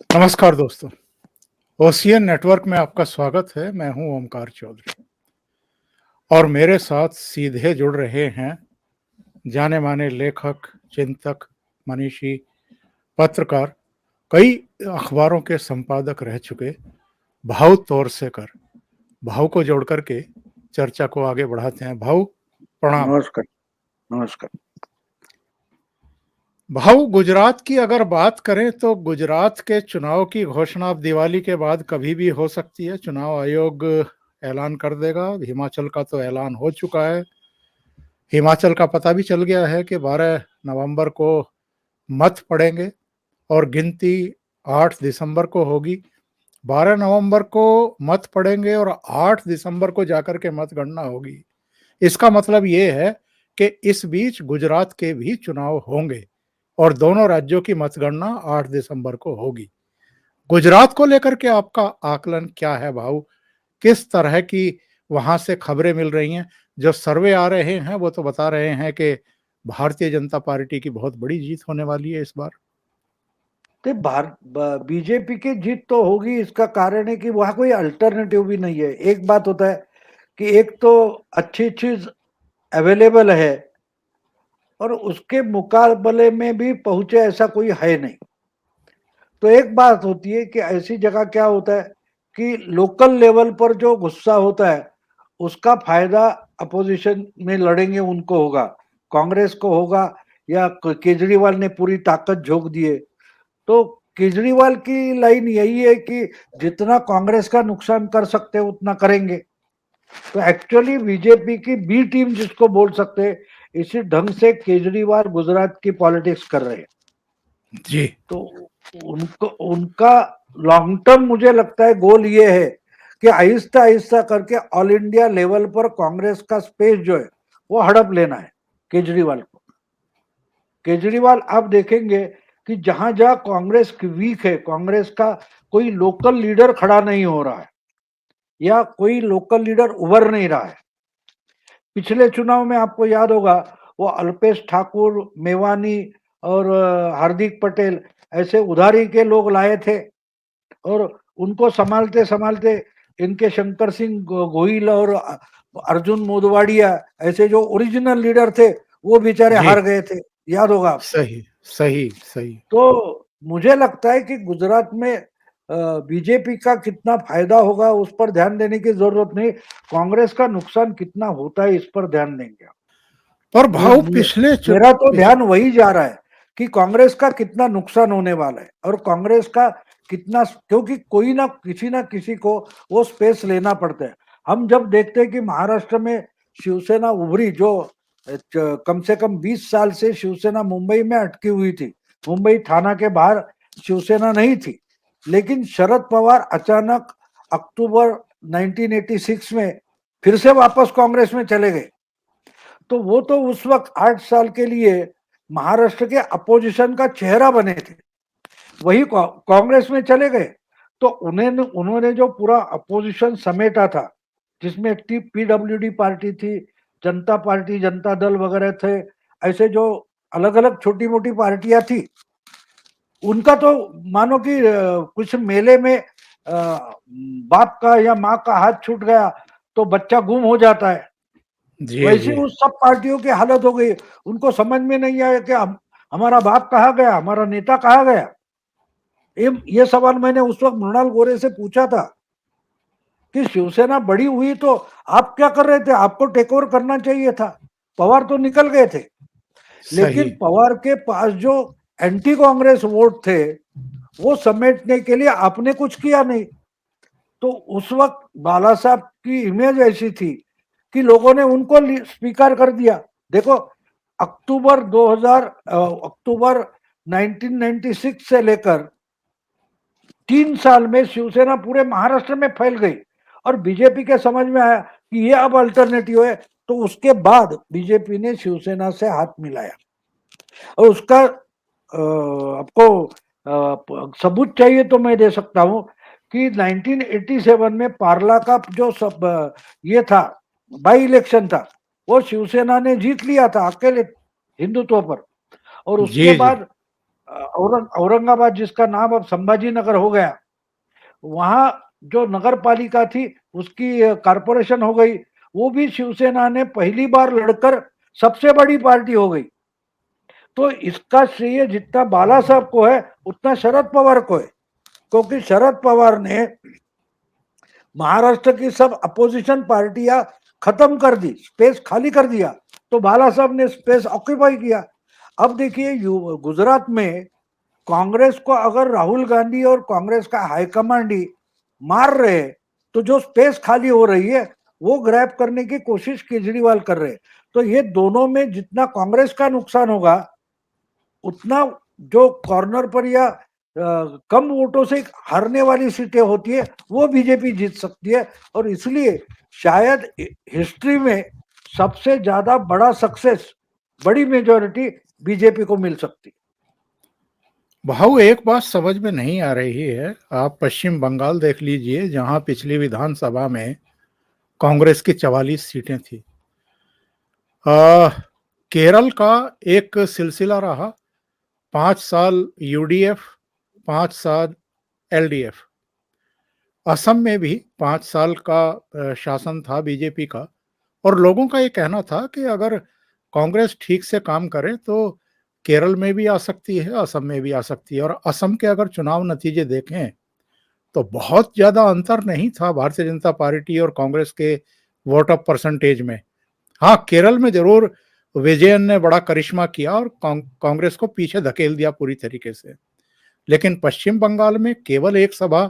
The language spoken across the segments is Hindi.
नमस्कार दोस्तों, ओशियन नेटवर्क में आपका स्वागत है। मैं हूं ओमकार चौधरी और मेरे साथ सीधे जुड़ रहे हैं जाने-माने लेखक, चिंतक, मनीषी, पत्रकार, कई अखबारों के संपादक रह चुके भाऊ तोरसेकर। भाऊ को जोड़ करके चर्चा को आगे बढ़ाते हैं। भाऊ प्रणाम। नमस्कार। नमस्कार। भाऊ, गुजरात की अगर बात करें तो गुजरात के चुनाव की घोषणा अब दिवाली के बाद कभी भी हो सकती है। चुनाव आयोग ऐलान कर देगा। हिमाचल का तो ऐलान हो चुका है। हिमाचल का पता भी चल गया है कि 12 नवंबर को मत पड़ेंगे और गिनती 8 दिसंबर को होगी। 12 नवंबर को मत पड़ेंगे और 8 दिसंबर को जाकर के मतगणना होगी। इसका मतलब ये है कि इस बीच गुजरात के भी चुनाव होंगे और दोनों राज्यों की मतगणना 8 दिसंबर को होगी। गुजरात को लेकर के आपका आकलन क्या है भाऊ? किस तरह की वहां से खबरें मिल रही हैं? जो सर्वे आ रहे हैं वो तो बता रहे हैं कि भारतीय जनता पार्टी की बहुत बड़ी जीत होने वाली है इस बार। तो बीजेपी की जीत तो होगी। इसका कारण है कि वहां कोई अल्टरनेटिव भी नहीं है। एक बात होता है कि एक तो अच्छी चीज अवेलेबल है और उसके मुकाबले में भी पहुंचे ऐसा कोई है नहीं। तो एक बात होती है कि ऐसी जगह क्या होता है कि लोकल लेवल पर जो गुस्सा होता है उसका फायदा अपोजिशन में लड़ेंगे उनको होगा, कांग्रेस को होगा, या केजरीवाल ने पूरी ताकत झोंक दी है। तो केजरीवाल की लाइन यही है कि जितना कांग्रेस का नुकसान कर सकते हैं उतना करेंगे। तो एक्चुअली बीजेपी की बी टीम जिसको बोल सकते हैं, इसी ढंग से केजरीवाल गुजरात की पॉलिटिक्स कर रहे हैं। जी। तो उनको उनका लॉन्ग टर्म मुझे लगता है गोल ये है कि आहिस्ता आहिस्ता करके ऑल इंडिया लेवल पर कांग्रेस का स्पेस जो है वो हड़प लेना है केजरीवाल को। केजरीवाल आप देखेंगे कि जहां जहां कांग्रेस वीक है, कांग्रेस का कोई लोकल लीडर खड़ा नहीं हो रहा है या कोई लोकल लीडर उभर नहीं रहा है। पिछले चुनाव में आपको याद होगा वो अल्पेश ठाकुर, मेवानी और हार्दिक पटेल ऐसे उधारी के लोग लाए थे और उनको संभालते संभालते इनके शंकर सिंह गोहिल और अर्जुन मोदवाड़िया ऐसे जो ओरिजिनल लीडर थे वो बेचारे जी। हार गए थे, याद होगा आपको। सही, सही, सही। तो मुझे लगता है कि गुजरात में बीजेपी का कितना फायदा होगा उस पर ध्यान देने की जरूरत नहीं, कांग्रेस का नुकसान कितना होता है इस पर ध्यान देंगे। पर भाऊ पिछले मेरा तो ध्यान वही जा रहा है कि कांग्रेस का कितना नुकसान होने वाला है और कांग्रेस का कितना, क्योंकि कोई ना किसी को वो स्पेस लेना पड़ता है। हम जब देखते हैं कि महाराष्ट्र में शिवसेना उभरी, जो कम से कम 20 साल से शिवसेना मुंबई में अटकी हुई थी, मुंबई थाना के बाहर शिवसेना नहीं थी, लेकिन शरद पवार अचानक अक्टूबर 1986 में फिर से वापस कांग्रेस में चले गए। तो वो तो उस वक्त 8 साल के लिए महाराष्ट्र के अपोजिशन का चेहरा बने थे, वही कांग्रेस में चले गए। तो उन्होंने जो पूरा अपोजिशन समेटा था, जिसमें पीडब्ल्यूडी पार्टी थी, जनता पार्टी, जनता दल वगैरह थे, ऐसे जो अलग अलग छोटी मोटी पार्टियां थी, उनका तो मानो कि कुछ मेले में बाप का या माँ का हाथ छूट गया तो बच्चा गुम हो जाता है, जी, वैसे जी। उस सब पार्टियों की हालत हो गई। उनको समझ में नहीं आया कि हमारा बाप कहाँ गया, हमारा नेता कहाँ गया। ये सवाल मैंने उस वक्त मृणाल गोरे से पूछा था कि शिवसेना बड़ी हुई तो आप क्या कर रहे थे, आपको टेक ओवर करना चाहिए था। पवार तो निकल गए थे, सही। लेकिन पवार के पास जो एंटी कांग्रेस वोट थे वो समेटने के लिए आपने कुछ किया नहीं। तो उस वक्त बाला साहब की इमेज ऐसी थी कि लोगों ने उनको स्वीकार कर दिया। देखो, अक्टूबर 1996 से लेकर 3 साल में शिवसेना पूरे महाराष्ट्र में फैल गई और बीजेपी के समझ में आया कि ये अब अल्टरनेटिव है, तो उसके बाद बीजेपी ने शिवसेना से हाथ मिलाया। और उसका आपको सबूत चाहिए तो मैं दे सकता हूं कि 1987 में पार्ला का जो सब ये था, बाई इलेक्शन था, वो शिवसेना ने जीत लिया था अकेले हिंदुत्व पर। और उसके जी, जी। बाद औरंगाबाद जिसका नाम अब संभाजी नगर हो गया, वहां जो नगर पालिका थी उसकी कारपोरेशन हो गई, वो भी शिवसेना ने पहली बार लड़कर सबसे बड़ी पार्टी हो गई। तो इसका श्रेय जितना बाला साहब को है उतना शरद पवार को है, क्योंकि शरद पवार ने महाराष्ट्र की सब अपोजिशन पार्टियां खत्म कर दी, स्पेस खाली कर दिया, तो बाला साहब ने स्पेस ऑक्यूपाई किया। अब देखिए गुजरात में कांग्रेस को अगर राहुल गांधी और कांग्रेस का हाईकमांड ही मार रहे, तो जो स्पेस खाली हो रही है वो ग्रैब करने की कोशिश केजरीवाल कर रहे। तो ये दोनों में जितना कांग्रेस का नुकसान होगा, उतना जो कॉर्नर पर या कम वोटों से हारने वाली सीटें होती है वो बीजेपी जीत सकती है। और इसलिए शायद हिस्ट्री में सबसे ज्यादा बड़ा सक्सेस, बड़ी मेजोरिटी बीजेपी को मिल सकती है। भाऊ, एक बात समझ में नहीं आ रही है। आप पश्चिम बंगाल देख लीजिए, जहां पिछली विधानसभा में कांग्रेस की 44 सीटें थी। केरल का एक सिलसिला रहा, 5 साल यूडीएफ, 5 साल एलडीएफ। असम में भी 5 साल का शासन था बीजेपी का, और लोगों का ये कहना था कि अगर कांग्रेस ठीक से काम करे तो केरल में भी आ सकती है, असम में भी आ सकती है। और असम के अगर चुनाव नतीजे देखें तो बहुत ज्यादा अंतर नहीं था भारतीय जनता पार्टी और कांग्रेस के वोट ऑफ परसेंटेज में। हाँ, केरल में जरूर विजयन ने बड़ा करिश्मा किया और कांग्रेस को पीछे धकेल दिया पूरी तरीके से। लेकिन पश्चिम बंगाल में केवल एक सभा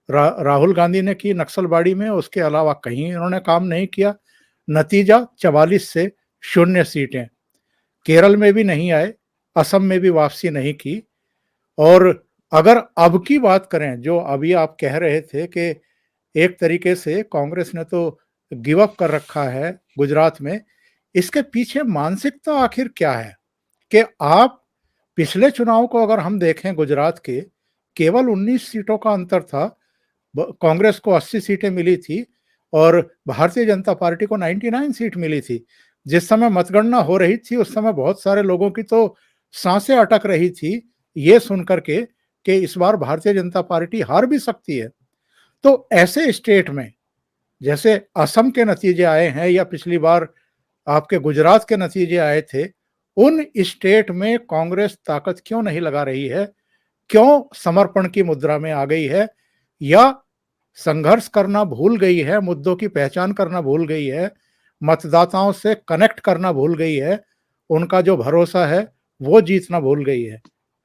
राहुल गांधी ने की नक्सलबाड़ी में, उसके अलावा कहीं इन्होंने काम नहीं किया। नतीजा 44 से 0 सीटें। केरल में भी नहीं आए, असम में भी वापसी नहीं की। और अगर अब की बात करें, जो अभी आप कह रहे थे कि एक तरीके से कांग्रेस ने तो गिव अप कर रखा है गुजरात में, इसके पीछे मानसिकता आखिर क्या है? कि आप पिछले चुनाव को अगर हम देखें गुजरात के, केवल 19 सीटों का अंतर था। कांग्रेस को 80 सीटें मिली थी और भारतीय जनता पार्टी को 99 सीट मिली थी। जिस समय मतगणना हो रही थी उस समय बहुत सारे लोगों की तो सांसें अटक रही थी ये सुनकर के कि इस बार भारतीय जनता पार्टी हार भी सकती है। तो ऐसे स्टेट में जैसे असम के नतीजे आए हैं या पिछली बार आपके गुजरात के नतीजे आए थे, उन स्टेट में कांग्रेस ताकत क्यों नहीं लगा रही है? क्यों समर्पण की मुद्रा में आ गई है, या संघर्ष करना भूल गई है, मुद्दों की पहचान करना भूल गई है, मतदाताओं से कनेक्ट करना भूल गई है, उनका जो भरोसा है वो जीतना भूल गई है?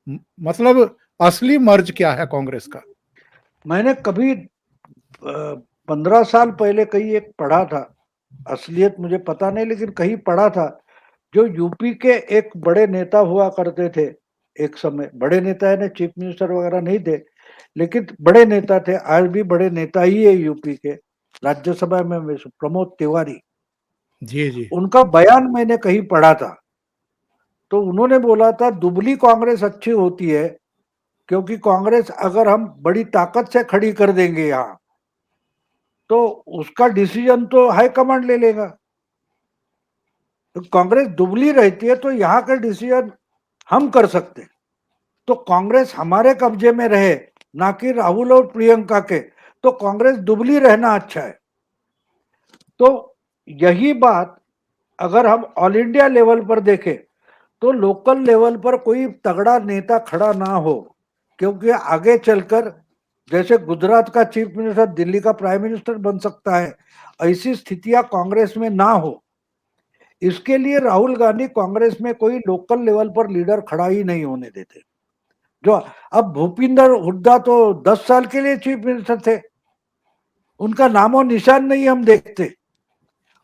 मतलब असली मर्ज क्या है कांग्रेस का? मैंने कभी 15 साल पहले कहीं एक पढ़ा था, असलियत मुझे पता नहीं लेकिन कहीं पढ़ा था, जो यूपी के एक बड़े नेता हुआ करते थे, एक समय बड़े नेता है ना, चीफ मिनिस्टर वगैरह नहीं थे लेकिन बड़े नेता थे, आज भी बड़े नेता ही है यूपी के, राज्यसभा में प्रमोद तिवारी। जी जी। उनका बयान मैंने कहीं पढ़ा था, तो उन्होंने बोला था दुबली कांग्रेस अच्छी होती है, क्योंकि कांग्रेस अगर हम बड़ी ताकत से खड़ी कर देंगे यहाँ, तो उसका डिसीजन तो हाईकमांड ले लेगा। तो कांग्रेस दुबली रहती है तो यहाँ का डिसीजन हम कर सकते हैं। तो कांग्रेस हमारे कब्जे में रहे, ना कि राहुल और प्रियंका के, तो कांग्रेस दुबली रहना अच्छा है। तो यही बात अगर हम ऑल इंडिया लेवल पर देखें, तो लोकल लेवल पर कोई तगड़ा नेता खड़ा ना हो, क्योंकि आगे चलकर जैसे गुजरात का चीफ मिनिस्टर दिल्ली का प्राइम मिनिस्टर बन सकता है, ऐसी स्थितियां कांग्रेस में ना हो, इसके लिए राहुल गांधी कांग्रेस में कोई लोकल लेवल पर लीडर खड़ा ही नहीं होने देते। जो अब भूपिंदर हुड्डा तो 10 साल के लिए चीफ मिनिस्टर थे, उनका नामो निशान नहीं हम देखते,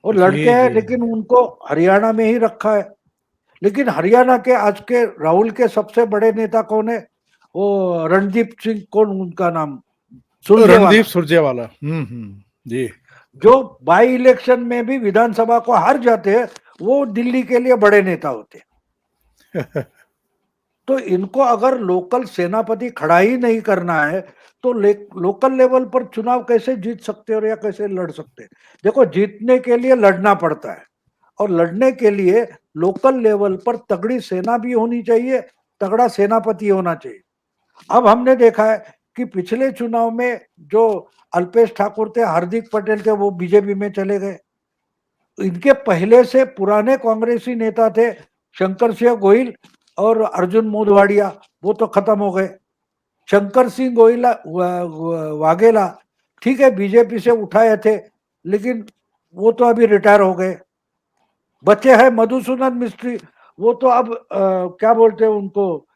और जी लड़के हैं जी। लेकिन उनको हरियाणा में ही रखा है। लेकिन हरियाणा के आज के राहुल के सबसे बड़े नेता कौन है? वो रणदीप सिंह, कौन उनका नाम, रणदीप सुरजेवाला, सुरजेवाला। जी। जो बाई इलेक्शन में भी विधानसभा को हार जाते हैं, वो दिल्ली के लिए बड़े नेता होते हैं। तो इनको अगर लोकल सेनापति खड़ा ही नहीं करना है, तो लोकल लेवल पर चुनाव कैसे जीत सकते और या कैसे लड़ सकते? देखो, जीतने के लिए लड़ना पड़ता है, और लड़ने के लिए लोकल लेवल पर तगड़ी सेना भी होनी चाहिए, तगड़ा सेनापति होना चाहिए। अब हमने देखा है कि पिछले चुनाव में जो अल्पेश ठाकुर थे, हार्दिक पटेल थे, वो बीजेपी में चले गए। इनके पहले से पुराने कांग्रेसी नेता थे शंकर सिंह गोहिल और अर्जुन मोढवाडिया, वो तो खत्म हो गए। शंकर सिंह गोहिल वाघेला ठीक है बीजेपी से उठाए थे, लेकिन वो तो अभी रिटायर हो गए। बचे हैं मधुसूदन मिस्त्री, वो तो अब क्या बोलते हैं उनको,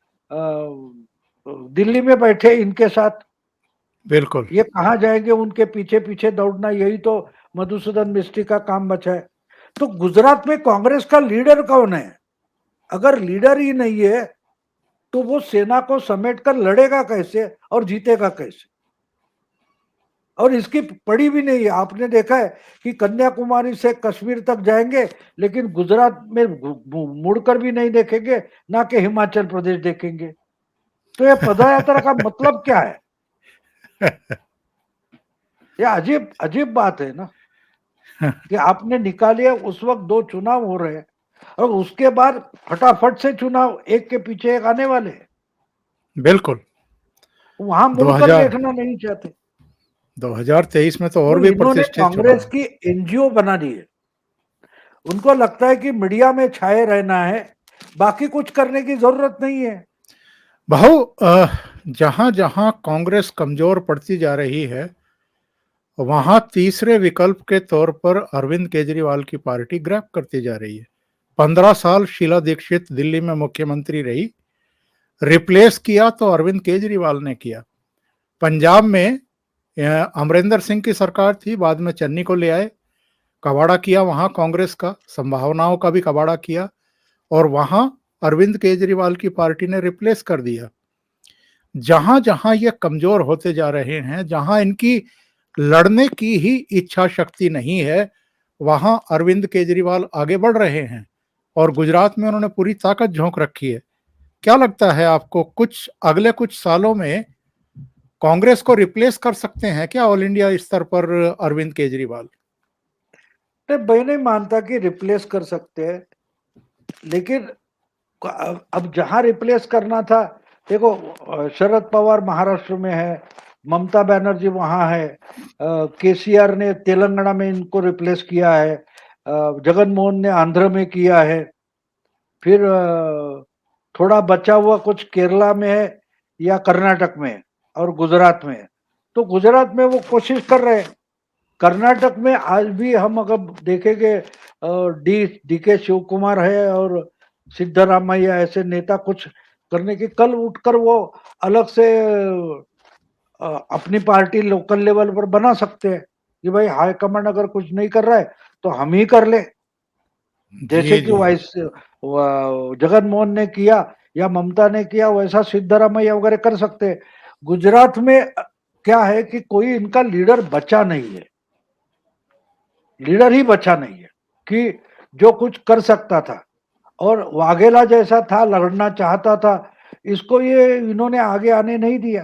दिल्ली में बैठे इनके साथ। बिल्कुल। ये कहाँ जाएंगे, उनके पीछे पीछे दौड़ना, यही तो मधुसूदन मिस्त्री का काम बचा है। तो गुजरात में कांग्रेस का लीडर कौन है? अगर लीडर ही नहीं है तो वो सेना को समेटकर लड़ेगा कैसे और जीतेगा कैसे? और इसकी पड़ी भी नहीं है। आपने देखा है कि कन्याकुमारी से कश्मीर तक जाएंगे, लेकिन गुजरात में मुड़कर भी नहीं देखेंगे, ना कि हिमाचल प्रदेश देखेंगे। तो ये पदयात्रा का मतलब क्या है? ये अजीब अजीब बात है ना, कि आपने निकालिए उस वक्त 2 चुनाव हो रहे हैं और उसके बाद फटाफट से चुनाव एक के पीछे एक आने वाले हैं। बिल्कुल। वहां मुड़कर 2000 देखना नहीं चाहते। 2023 में तो और तो भी इन्होंने प्रतिष्ठित कांग्रेस चुनाव। की एनजीओ बना दी है। उनको लगता है कि मीडिया में छाए रहना है, बाकी कुछ करने की जरूरत नहीं है। बहु जहां जहां कांग्रेस कमजोर पड़ती जा रही है, वहां तीसरे विकल्प के तौर पर अरविंद केजरीवाल की पार्टी ग्रैब करती जा रही है। 15 साल शीला दीक्षित दिल्ली में मुख्यमंत्री रही, रिप्लेस किया तो अरविंद केजरीवाल ने किया। पंजाब में अमरिंदर सिंह की सरकार थी, बाद में चन्नी को ले आए, कबाड़ा किया वहां कांग्रेस का, संभावनाओं का भी कबाड़ा किया, और वहां अरविंद केजरीवाल की पार्टी ने रिप्लेस कर दिया। जहां जहां ये कमजोर होते जा रहे हैं, जहां इनकी लड़ने की ही इच्छा शक्ति नहीं है, वहां अरविंद केजरीवाल आगे बढ़ रहे हैं और गुजरात में उन्होंने पूरी ताकत झोंक रखी है। क्या लगता है आपको, कुछ अगले कुछ सालों में कांग्रेस को रिप्लेस कर सकते हैं क्या ऑल इंडिया स्तर पर अरविंद केजरीवाल? मैं नहीं मानता कि रिप्लेस कर सकते हैं, लेकिन अब जहां रिप्लेस करना था, देखो शरद पवार महाराष्ट्र में है, ममता बनर्जी वहां है, केसीआर ने तेलंगाना में इनको रिप्लेस किया है, जगन मोहन ने आंध्र में किया है, फिर थोड़ा बचा हुआ कुछ केरला में है या कर्नाटक में है और गुजरात में है। तो गुजरात में वो कोशिश कर रहे हैं। कर्नाटक में आज भी हम अगर देखेंगे, डी के शिव कुमार है और सिद्धरामैया ऐसे नेता कुछ करने की, कल उठकर वो अलग से अपनी पार्टी लोकल लेवल पर बना सकते हैं कि भाई हाई कमांड अगर कुछ नहीं कर रहा है तो हम ही कर ले, जैसे जी कि जी। जगन मोहन ने किया या ममता ने किया, वैसा सिद्धरामैया वगैरह कर सकते हैं। गुजरात में क्या है कि कोई इनका लीडर बचा नहीं है, लीडर ही बचा नहीं है कि जो कुछ कर सकता था। और वाघेला जैसा था, लड़ना चाहता था, इसको ये इन्होंने आगे आने नहीं दिया,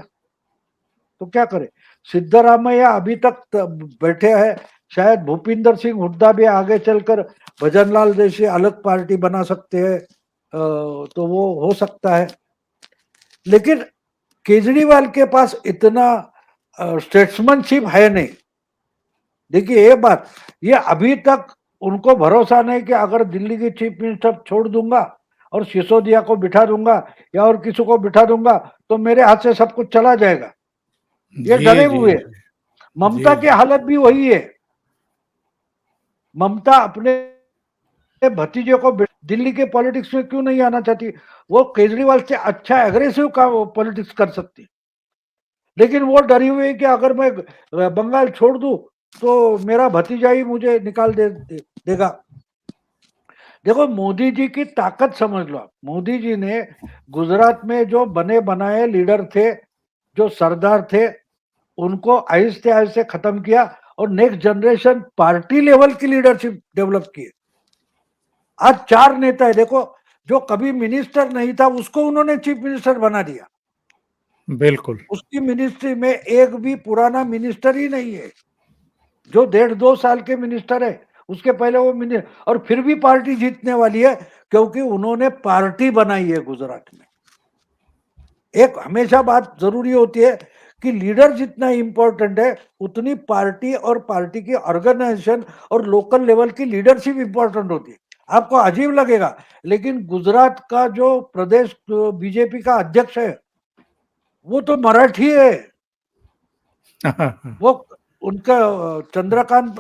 तो क्या करे? सिद्धरामैया अभी तक बैठे हैं, शायद भूपिंदर सिंह हुड्डा भी आगे चलकर भजनलाल जैसे अलग पार्टी बना सकते हैं, तो वो हो सकता है। लेकिन केजरीवाल के पास इतना स्टेट्समैनशिप है नहीं। देखिए ये बात, ये अभी तक उनको भरोसा नहीं कि अगर दिल्ली की चीफ मिनिस्टर छोड़ दूंगा और सिसोदिया को बिठा दूंगा या और किसी को बिठा दूंगा तो मेरे हाथ से सब कुछ चला जाएगा, ये जी डरे जी। हुए। जी ममता की जी। हालत भी वही है। ममता अपने भतीजे को दिल्ली के पॉलिटिक्स में क्यों नहीं आना चाहती? वो केजरीवाल से अच्छा एग्रेसिव का पॉलिटिक्स कर सकती, लेकिन वो डरी हुई है कि अगर मैं बंगाल छोड़ दूं तो मेरा भतीजा ही मुझे निकाल देगा। देखो मोदी जी की ताकत समझ लो आप। मोदी जी ने गुजरात में जो बने बनाए लीडर थे, जो सरदार थे, उनको आहिस्ते आहिस्ते खत्म किया और नेक्स्ट जनरेशन पार्टी लेवल की लीडरशिप डेवलप की। आज 4 नेता है देखो, जो कभी मिनिस्टर नहीं था उसको उन्होंने चीफ मिनिस्टर बना दिया। बिल्कुल। उसकी मिनिस्ट्री में एक भी पुराना मिनिस्टर ही नहीं है। जो 1.5-2 साल के मिनिस्टर है, उसके पहले वो और फिर भी पार्टी जीतने वाली है, क्योंकि उन्होंने पार्टी बनाई है गुजरात में। एक हमेशा बात जरूरी होती है कि लीडर जितना इंपॉर्टेंट है उतनी पार्टी और पार्टी की ऑर्गेनाइजेशन और लोकल लेवल की लीडरशिप इंपॉर्टेंट होती है। आपको अजीब लगेगा, लेकिन गुजरात का जो प्रदेश बीजेपी का अध्यक्ष है वो तो मराठी है। वो उनका चंद्रकांत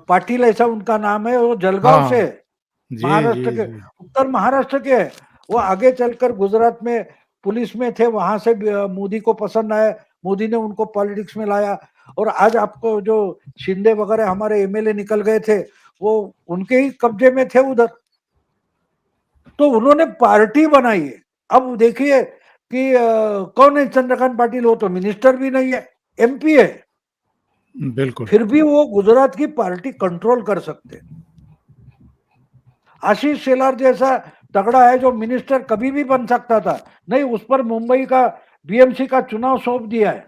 पाटिल ऐसा उनका नाम है, वो जलगांव से हाँ, है, जी, महाराष्ट्र जी, के, जी। उत्तर महाराष्ट्र के है। वो आगे चलकर गुजरात में पुलिस में थे, वहां से मोदी को पसंद आया, मोदी ने उनको पॉलिटिक्स में लाया। और आज आपको जो शिंदे वगैरह हमारे एमएलए निकल गए थे, वो उनके ही कब्जे में थे उधर। तो उन्होंने पार्टी बनाई है। अब देखिए कि कौन है चंद्रकांत पाटिल, वो तो मिनिस्टर भी नहीं है, एमपी है, बिल्कुल। फिर भी वो गुजरात की पार्टी कंट्रोल कर सकते। आशीष शेलार जैसा तगड़ा है जो मिनिस्टर कभी भी बन सकता था, नहीं, उस पर मुंबई का बीएमसी का चुनाव सौंप दिया है।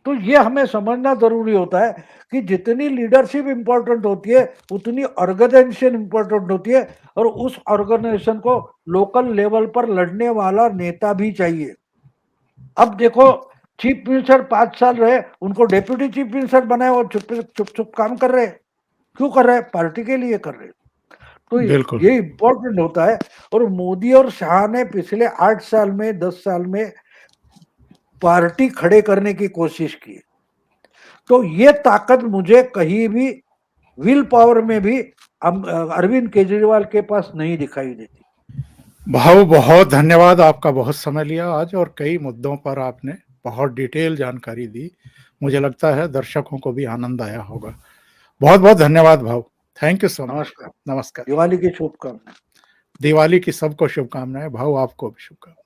तो ये हमें समझना जरूरी होता है कि जितनी लीडरशिप इंपॉर्टेंट होती है उतनी ऑर्गेनाइजेशन इंपॉर्टेंट होती है, और उस ऑर्गेनाइजेशन को लोकल लेवल पर लड़ने वाला नेता भी चाहिए। अब देखो, चीफ मिनिस्टर 5 साल रहे, उनको डेप्यूटी चीफ मिनिस्टर बनाए, और चुप चुप चुप काम कर रहे। क्यों कर रहे हैं? पार्टी के लिए कर रहे। तो बिल्कुल, ये इंपॉर्टेंट होता है। और मोदी और शाह ने पिछले 8 साल में 10 साल में पार्टी खड़े करने की कोशिश की। तो ये ताकत मुझे कहीं भी विल पावर में भी अरविंद केजरीवाल के पास नहीं दिखाई देती। भाऊ बहुत धन्यवाद, आपका बहुत समय लिया आज और कई मुद्दों पर आपने बहुत डिटेल जानकारी दी। मुझे लगता है दर्शकों को भी आनंद आया होगा। बहुत बहुत धन्यवाद भाऊ। Thank you so much. नमस्कार। नमस्कार। दिवाली की शुभकामनाएं। दिवाली की सबको शुभकामनाएं भाऊ, आपको भी शुभकामनाएं।